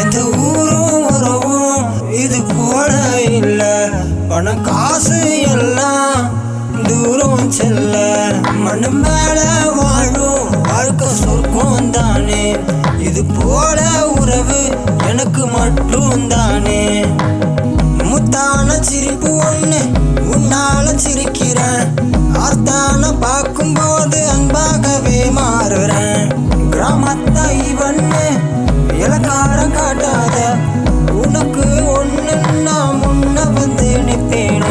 எந்த ஊரும் உறவும் இது போல இல்ல. பணம் காசு எல்லாம் தூரம் செல்ல. மண்ணு மேல வாழும் வாழ்க்கை சொர்க்கம் தானே. இது போல உறவு எனக்கு மட்டும் தானே. முத்தான சிரிப்பு ஒண்ணு உன்னால சிரிக்கிறேன். ஆத்தான பார்க்கும்போது அன்பாகவே மாறுறேன். கிராமத்தை இவன்னு இலக்காரம் காட்டாத. உனக்கு ஒண்ணு நான் முன்ன வந்து நிற்பேன்.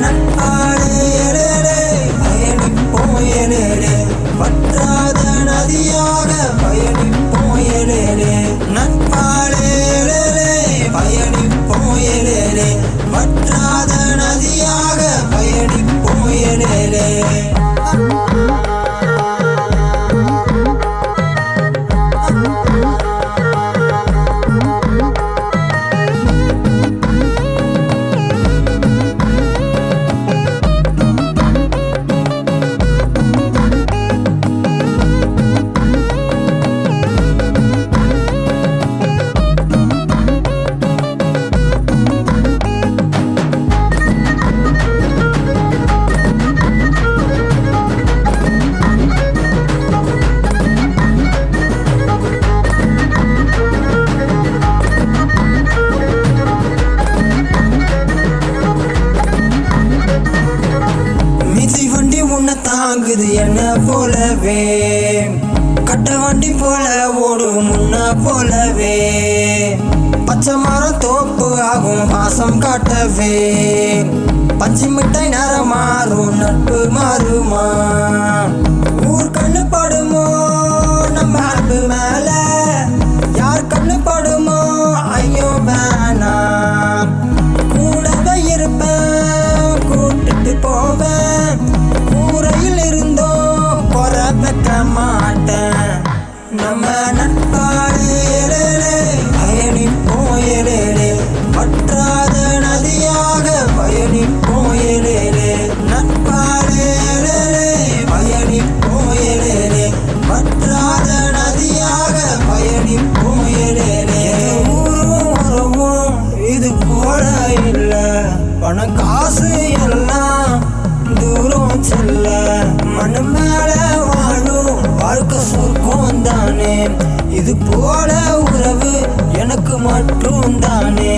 நட்பாளே எழலே பயணிப்போம் எழலே. வற்றாத நதியாக பயணிப்போம் எழலே. நட்பாளே எழலே பயணிப்போம் எழலே. வற்றாத நதியாக பயணிப்போம் எழலே. உன்னை தாங்குது என்ன போலவே. கட்ட வண்டி போல ஓடும் முன்ன போலவே. பச்சை மரம் தோப்பு ஆகும் பாசம் காட்டவே. பஞ்சு மிட்டாய் நேரம் மாறும் நட்பு மாறுமா. ஊர் கண்ணு படுமோ நம்ம அன்பு மேல. யார் கண்ணு படுமோ ஐயோ வேணாம். கூடவே இருப்பேன் கூட்டிட்டு போவேன். கூரையில் இருந்தோ குறை வைக்க மாட்டேன். நம்ம நட்பாளே எழலே பயணிப்போம் எழலே. வற்றாத நதியாக பயணிப்போம் எழலே. நட்பாளே எழலே பயணிப்போம் எழலே. வற்றாத நதியாக பயணிப்போம் எழலே. ஊரும் உறவும் இது போல இல்ல. பணம் காசு எல்லாம் தூரம் செல்ல. மண்ணு மேல வாழும் வாழ்க்கை சொர்க்கம் தானே. இது போல உறவு எனக்கு மட்டும் தானே.